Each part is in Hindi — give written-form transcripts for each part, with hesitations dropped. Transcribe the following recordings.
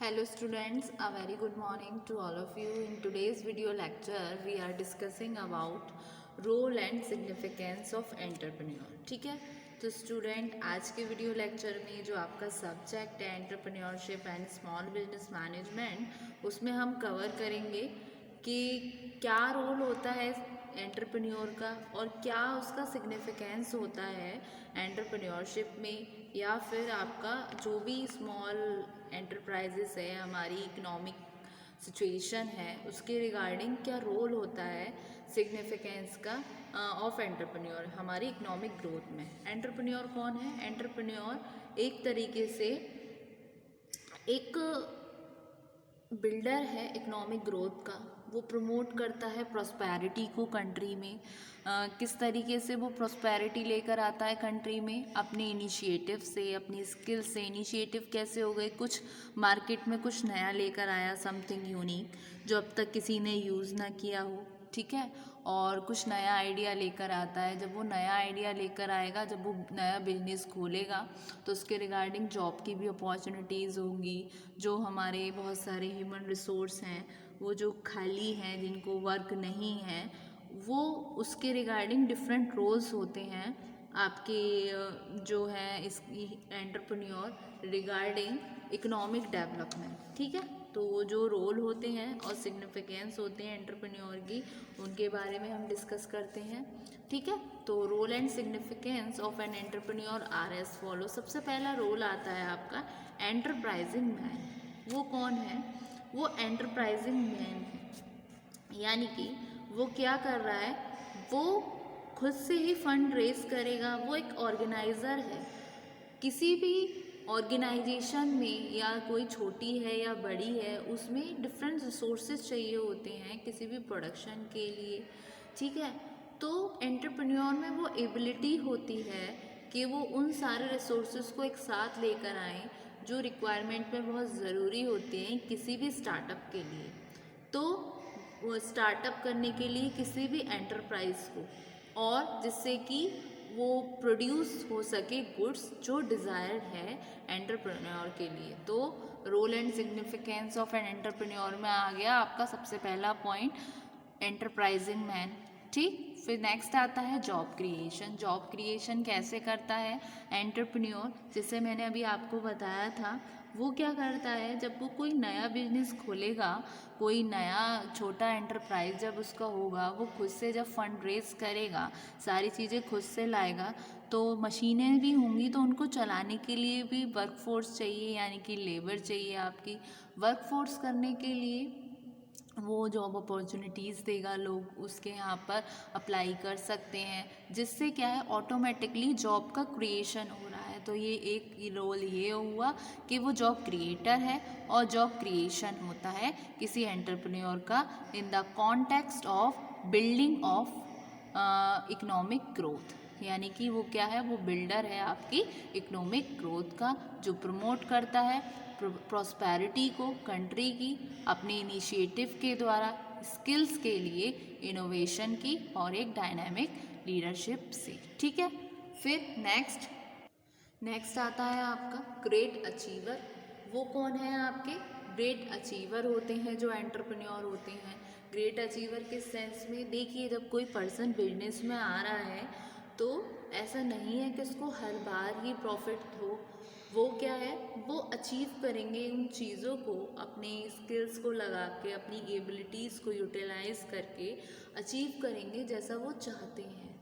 Hello students, a very good morning to all of you. In today's video lecture, we are discussing about role and significance of entrepreneur. ठीक है, तो स्टूडेंट आज के वीडियो लेक्चर में जो आपका सब्जेक्ट है entrepreneurship and small business management, उसमें हम कवर करेंगे कि क्या रोल होता है एंटरप्रेन्योर का और क्या उसका सिग्निफिकेंस होता है एंटरप्रेन्योरशिप में, या फिर आपका जो भी स्मॉल एंटरप्राइजेस है, हमारी इकोनॉमिक सिचुएशन है, उसके रिगार्डिंग क्या रोल होता है सिग्निफिकेंस का ऑफ एंटरप्रेन्योर हमारी इकोनॉमिक ग्रोथ में। एंटरप्रेन्योर कौन है? एंटरप्रेन्योर एक तरीके से एक बिल्डर है इकोनॉमिक ग्रोथ का। वो प्रमोट करता है प्रॉस्पेरिटी को कंट्री में। किस तरीके से वो प्रॉस्पेरिटी लेकर आता है कंट्री में? अपने इनिशिएटिव से, अपनी स्किल से। इनिशिएटिव कैसे हो गए? कुछ मार्केट में कुछ नया लेकर आया, समथिंग यूनिक जो अब तक किसी ने यूज़ ना किया हो, ठीक है, और कुछ नया आइडिया लेकर आता है। जब वो नया आइडिया लेकर आएगा, जब वो नया बिजनेस खोलेगा, तो उसके रिगार्डिंग जॉब की भी अपॉर्चुनिटीज़ होंगी। जो हमारे बहुत सारे ह्यूमन रिसोर्स हैं, वो जो खाली हैं, जिनको वर्क नहीं है, वो उसके रिगार्डिंग डिफरेंट रोल्स होते हैं आपके जो है इस एंटरप्रेन्योर रिगार्डिंग इकोनॉमिक डेवलपमेंट, ठीक है। तो वो जो रोल होते हैं और सिग्निफिकेंस होते हैं एंटरप्रेन्योर की, उनके बारे में हम डिस्कस करते हैं, ठीक है। तो role and significance of an entrepreneur are as follow. सबसे पहला रोल आता है आपका एंटरप्राइजिंग मैन। वो कौन है? वो एंटरप्राइजिंग मैन है, यानी कि वो क्या कर रहा है? वो खुद से ही फंड रेज करेगा। वो एक ऑर्गेनाइज़र है। किसी भी ऑर्गेनाइजेशन में, या कोई छोटी है या बड़ी है, उसमें डिफरेंट रिसोर्सेज चाहिए होते हैं किसी भी प्रोडक्शन के लिए, ठीक है। तो एंटरप्रेन्योर में वो एबिलिटी होती है कि वो उन सारे रिसोर्सेज को एक साथ लेकर आएँ जो रिक्वायरमेंट में बहुत ज़रूरी होते हैं किसी भी स्टार्टअप के लिए। तो वो स्टार्टअप करने के लिए किसी भी एंटरप्राइज को, और जिससे कि वो प्रोड्यूस हो सके गुड्स जो डिज़ायर्ड है एंटरप्रेन्योर के लिए। तो role and significance of an entrepreneur में आ गया आपका सबसे पहला पॉइंट, एंटरप्राइजिंग मैन, ठीक। फिर नेक्स्ट आता है जॉब क्रिएशन। जॉब क्रिएशन कैसे करता है एंटरप्रेन्योर? जैसे मैंने अभी आपको बताया था, वो क्या करता है, जब वो कोई नया बिजनेस खोलेगा, कोई नया छोटा एंटरप्राइज जब उसका होगा, वो खुद से जब फंड रेज करेगा, सारी चीज़ें खुद से लाएगा, तो मशीनें भी होंगी, तो उनको चलाने के लिए भी वर्कफोर्स चाहिए, यानी कि लेबर चाहिए आपकी। वर्कफोर्स करने के लिए वो जॉब अपॉर्चुनिटीज़ देगा, लोग उसके यहाँ पर अप्लाई कर सकते हैं, जिससे क्या है, ऑटोमेटिकली जॉब का क्रिएशन हो रहा है। तो ये एक रोल ये हुआ कि वो जॉब क्रिएटर है और जॉब क्रिएशन होता है किसी एंटरप्रेन्योर का in the context of building of economic growth. यानी कि वो क्या है? वो बिल्डर है आपकी इकोनॉमिक ग्रोथ का, जो प्रमोट करता है प्रॉस्पेरिटी को कंट्री की अपने इनिशिएटिव के द्वारा, स्किल्स के लिए, इनोवेशन की, और एक डायनामिक लीडरशिप से, ठीक है। फिर नेक्स्ट आता है आपका ग्रेट अचीवर। वो कौन है? आपके ग्रेट अचीवर होते हैं जो एंटरप्रेन्योर होते हैं। ग्रेट अचीवर के सेंस में देखिए, जब कोई पर्सन बिजनेस में आ रहा है, तो ऐसा नहीं है कि उसको हर बार ही प्रॉफिट हो। वो क्या है, वो अचीव करेंगे उन चीज़ों को, अपने स्किल्स को लगा के, अपनी एबिलिटीज़ को यूटिलाइज करके अचीव करेंगे जैसा वो चाहते हैं।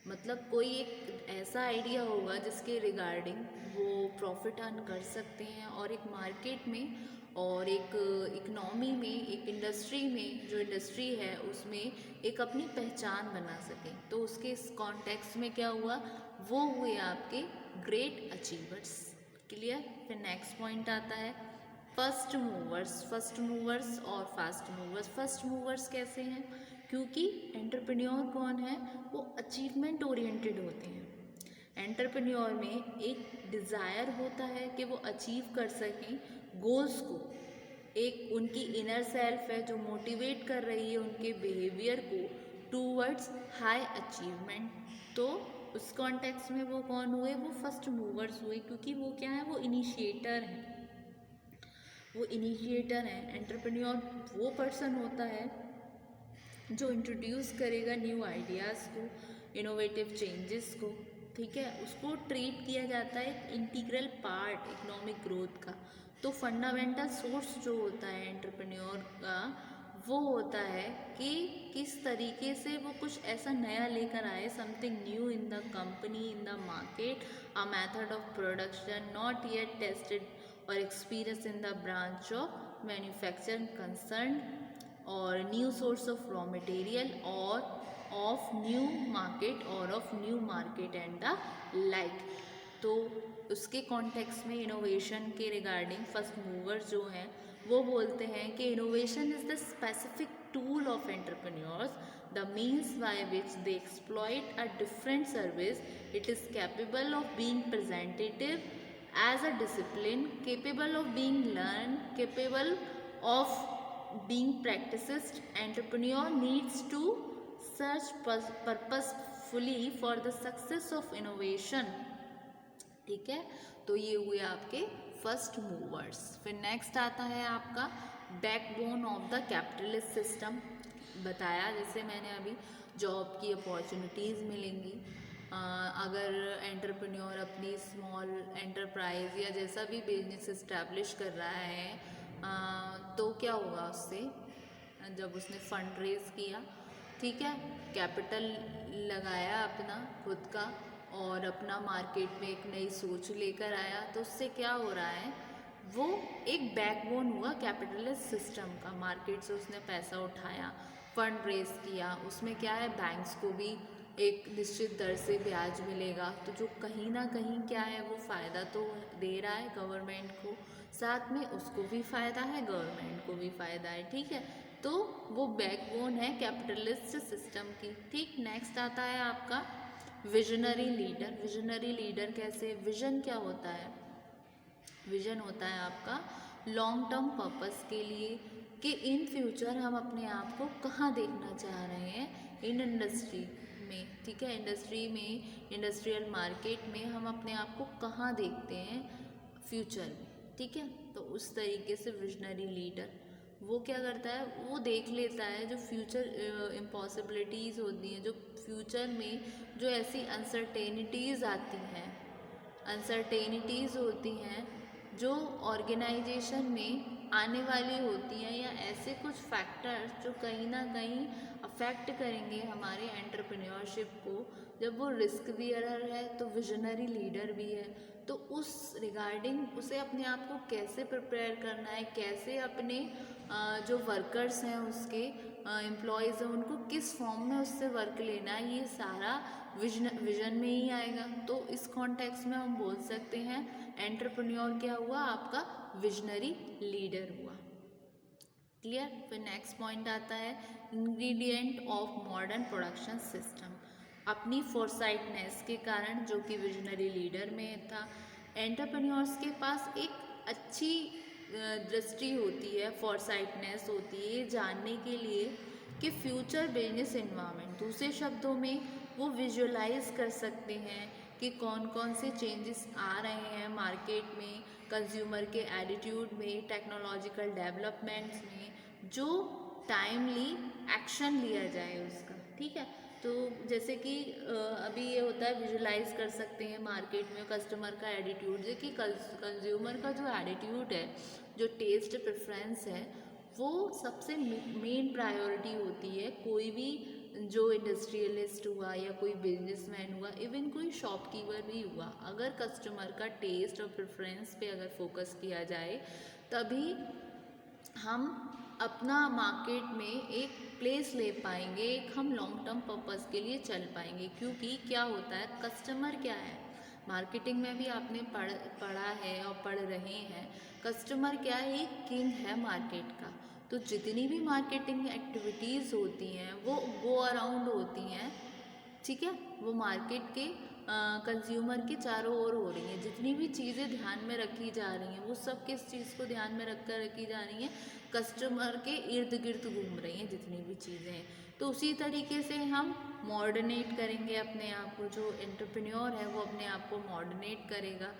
मतलब कोई एक ऐसा आइडिया होगा जिसके रिगार्डिंग वो प्रॉफिट अर्न कर सकते हैं, और एक मार्केट में और एक इकनॉमी में, एक इंडस्ट्री में, जो इंडस्ट्री है उसमें एक अपनी पहचान बना सकें। तो उसके इस कॉन्टेक्स्ट में क्या हुआ, वो हुए आपके ग्रेट अचीवर्स। क्लियर? फिर नेक्स्ट पॉइंट आता है फर्स्ट मूवर्स। फर्स्ट मूवर्स और फास्ट मूवर्स। फर्स्ट मूवर्स कैसे हैं? क्योंकि एंटरप्रेन्योर कौन है? वो अचीवमेंट ओरिएंटेड होते हैं। एंटरप्रेन्योर में एक डिज़ायर होता है कि वो अचीव कर सकें गोल्स को। एक उनकी इनर सेल्फ है जो मोटिवेट कर रही है उनके बिहेवियर को टूवर्ड्स हाई अचीवमेंट। तो उस कॉन्टेक्स्ट में वो कौन हुए? वो फर्स्ट मूवर्स हुए, क्योंकि वो क्या है, वो इनिशिएटर हैं। वो इनिशिएटर है। एंटरप्रेन्योर वो पर्सन होता है जो इंट्रोड्यूस करेगा न्यू आइडियाज़ को, इनोवेटिव चेंजेस को, ठीक है। उसको ट्रीट किया जाता है एक इंटीग्रल पार्ट इकोनॉमिक ग्रोथ का। तो फंडामेंटल सोर्स जो होता है एंटरप्रेन्योर का वो होता है कि किस तरीके से वो कुछ ऐसा नया लेकर आए, something new in the company, in the market, a method of production not yet tested और experience in the branch of manufacturing concern, और new source of raw material, और ऑफ न्यू मार्केट, और of new market and the like. तो उसके कॉन्टेक्स्ट में इनोवेशन के रिगार्डिंग फर्स्ट मूवर जो हैं वो बोलते हैं कि innovation is the specific tool of entrepreneurs, the means by which they exploit a different service, it is capable of being presentative as a discipline, capable of being learned, capable of being practiced. Entrepreneur needs to search purposefully for the success of innovation, ठीक है। तो ये हुए आपके फर्स्ट मूवर्स। फिर नेक्स्ट आता है आपका backbone of the capitalist system. बताया जैसे मैंने अभी, जॉब की अपॉर्चुनिटीज़ मिलेंगी अगर एंटरप्रेन्योर अपनी स्मॉल एंटरप्राइज या जैसा भी बिजनेस इस्टेब्लिश कर रहा है, तो क्या होगा उससे, जब उसने फंड रेज किया, ठीक है, कैपिटल लगाया अपना खुद का और अपना मार्केट में एक नई सोच लेकर आया, तो उससे क्या हो रहा है, वो एक बैकबोन हुआ कैपिटलिस्ट सिस्टम का। मार्केट से उसने पैसा उठाया, फंड रेज किया, उसमें क्या है, बैंक्स को भी एक निश्चित दर से ब्याज मिलेगा, तो जो कहीं ना कहीं क्या है वो फ़ायदा तो दे रहा है गवर्नमेंट को, साथ में उसको भी फ़ायदा है, गवर्नमेंट को भी फ़ायदा है, ठीक है। तो वो बैकबोन है कैपिटलिस्ट सिस्टम की, ठीक। नेक्स्ट आता है आपका विजनरी लीडर। विजनरी लीडर कैसे, विजन क्या होता है, विजन होता है आपका लॉन्ग टर्म पर्पस के लिए कि इन फ्यूचर हम अपने आप को कहाँ देखना चाह रहे हैं इन इंडस्ट्री में, ठीक है, इंडस्ट्री में, इंडस्ट्रियल मार्केट में हम अपने आप को कहाँ देखते हैं फ्यूचर में, ठीक है। तो उस तरीके से विजनरी लीडर वो क्या करता है, वो देख लेता है जो फ्यूचर इम्पॉसिबिलिटीज़ होती हैं, जो फ्यूचर में जो ऐसी अनसर्टेनिटीज़ आती हैं, अनसर्टेनिटीज़ होती हैं जो ऑर्गेनाइजेशन में आने वाली होती हैं, या ऐसे कुछ फैक्टर्स जो कहीं ना कहीं अफेक्ट करेंगे हमारे एंटरप्रेन्योरशिप को। जब वो रिस्क बियरर है तो विजनरी लीडर भी है, तो उस रिगार्डिंग उसे अपने आप को कैसे प्रिपेयर करना है, कैसे अपने जो वर्कर्स हैं उसके एम्प्लॉयज़ हैं उनको किस फॉर्म में उससे वर्क लेना है, ये सारा विजन में ही आएगा। तो इस कॉन्टेक्स्ट में हम बोल सकते हैं एंटरप्रेन्योर क्या हुआ, आपका विजनरी लीडर हुआ। क्लियर। फिर नेक्स्ट पॉइंट आता है ingredient of modern production system. अपनी फोरसाइटनेस के कारण, जो कि विजनरी लीडर में था, एंटरप्रेन्योर्स के पास एक अच्छी दृष्टि होती है, फोरसाइटनेस होती है ये जानने के लिए कि फ्यूचर बिजनेस इन्वायरमेंट, दूसरे शब्दों में वो विजुअलाइज कर सकते हैं कि कौन कौन से चेंजेस आ रहे हैं मार्केट में, कंज्यूमर के एटीट्यूड में, टेक्नोलॉजिकल डेवलपमेंट्स में, जो टाइमली एक्शन लिया जाए उसका, ठीक है। तो जैसे कि अभी ये होता है, विजुलाइज कर सकते हैं मार्केट में कस्टमर का एटीट्यूड, जो कि कंज्यूमर का जो एटीट्यूड है, जो टेस्ट प्रेफरेंस है, वो सबसे मेन प्रायोरिटी होती है। कोई भी जो इंडस्ट्रियलिस्ट हुआ या कोई बिजनेसमैन हुआ, इवन कोई शॉपकीपर भी हुआ, अगर कस्टमर का टेस्ट और प्रेफरेंस पे अगर फोकस किया जाए, तभी हम अपना मार्केट में एक प्लेस ले पाएंगे, एक हम लॉन्ग टर्म पर्पस के लिए चल पाएंगे। क्योंकि क्या होता है, कस्टमर क्या है, मार्केटिंग में भी आपने पढ़ा है और पढ़ रहे हैं, कस्टमर क्या है, एक किंग है मार्केट का। तो जितनी भी मार्केटिंग एक्टिविटीज़ होती हैं वो गो अराउंड होती हैं, ठीक है, वो मार्केट के कंज्यूमर के चारों ओर हो रही हैं। जितनी भी चीज़ें ध्यान में रखी जा रही हैं वो सब किस चीज़ को ध्यान में रख कर रखी जा रही हैं, कस्टमर के इर्द गिर्द घूम रही हैं जितनी भी चीज़ें हैं। तो उसी तरीके से हम मॉडर्नेट करेंगे अपने आप को, जो एंटरप्रेन्योर है वो अपने आप को मॉडर्नेट करेगा,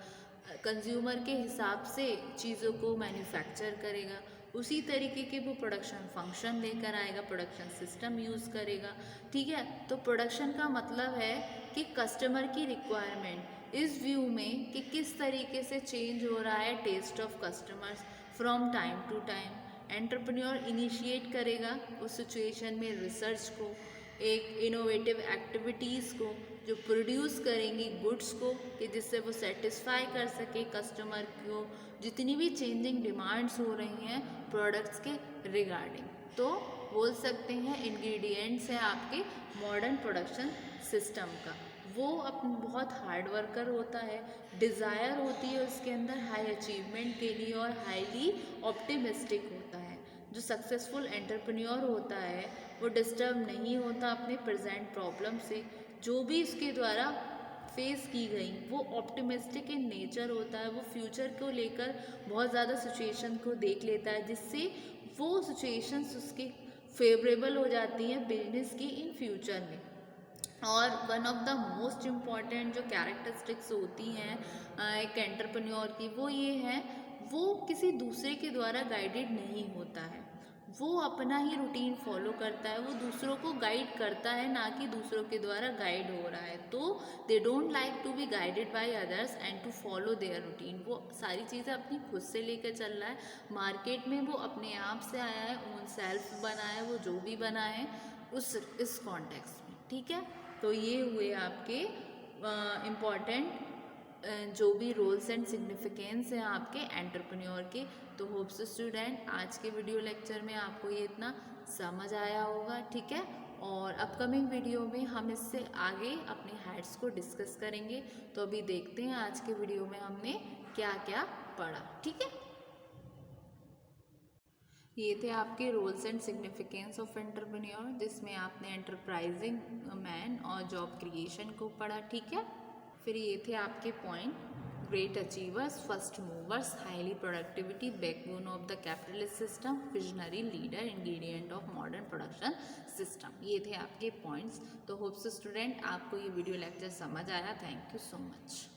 कंज्यूमर के हिसाब से चीज़ों को मैन्युफैक्चर करेगा, उसी तरीके के वो प्रोडक्शन फंक्शन लेकर आएगा, प्रोडक्शन सिस्टम यूज़ करेगा। ठीक है, तो प्रोडक्शन का मतलब है कि कस्टमर की रिक्वायरमेंट इस व्यू में कि किस तरीके से चेंज हो रहा है taste of customers from time to time. Entrepreneur initiate करेगा उस सिचुएशन में रिसर्च को, एक इनोवेटिव एक्टिविटीज़ को जो प्रोड्यूस करेंगी गुड्स को, कि जिससे वो सेटिस्फाई कर सके कस्टमर को जितनी भी चेंजिंग डिमांड्स हो रही हैं प्रोडक्ट्स के रिगार्डिंग। तो बोल सकते हैं इंग्रेडिएंट्स हैं आपके मॉडर्न प्रोडक्शन सिस्टम का। वो अपन बहुत हार्ड वर्कर होता है, डिज़ायर होती है उसके अंदर हाई अचीवमेंट के लिए और हाईली ऑप्टिमिस्टिक होता है। जो सक्सेसफुल एंटरप्रेन्योर होता है वो डिस्टर्ब नहीं होता अपने प्रेजेंट प्रॉब्लम से, जो भी इसके द्वारा फेस की गई वो ऑप्टिमिस्टिक इन नेचर होता है। वो फ्यूचर को लेकर बहुत ज़्यादा सिचुएशन को देख लेता है, जिससे वो सिचुएशंस उसके फेवरेबल हो जाती हैं बिजनेस की इन फ्यूचर में। और one of the most important जो कैरेक्टरिस्टिक्स होती हैं एक एंटरप्रेन्योर की, वो ये है, वो किसी दूसरे के द्वारा गाइडेड नहीं होता है, वो अपना ही रूटीन फॉलो करता है, वो दूसरों को गाइड करता है, ना कि दूसरों के द्वारा गाइड हो रहा है। तो they don't like to be guided by others and to follow their routine. वो सारी चीज़ें अपनी खुद से लेकर चल रहा है, मार्केट में वो अपने आप से आया है, ओन सेल्फ बना है, वो जो भी बना है इस कॉन्टेक्स्ट में। ठीक है, तो ये हुए आपके इम्पॉर्टेंट जो भी रोल्स एंड सिग्निफिकेंस हैं आपके एंटरप्रेन्योर के। तो होप्स स्टूडेंट आज के वीडियो लेक्चर में आपको ये इतना समझ आया होगा। ठीक है, और अपकमिंग वीडियो में हम इससे आगे अपने हैट्स को डिस्कस करेंगे। तो अभी देखते हैं आज के वीडियो में हमने क्या क्या पढ़ा। ठीक है, ये थे आपके roles and significance of entrepreneur, जिसमें आपने एंटरप्राइजिंग मैन और जॉब क्रिएशन को पढ़ा। ठीक है, फिर ये थे आपके point, great achievers, first movers, highly productivity, backbone of the capitalist system, visionary leader, ingredient of modern production system. ये थे आपके पॉइंट्स। तो होप्स स्टूडेंट आपको ये वीडियो लेक्चर समझ आया। Thank you so much.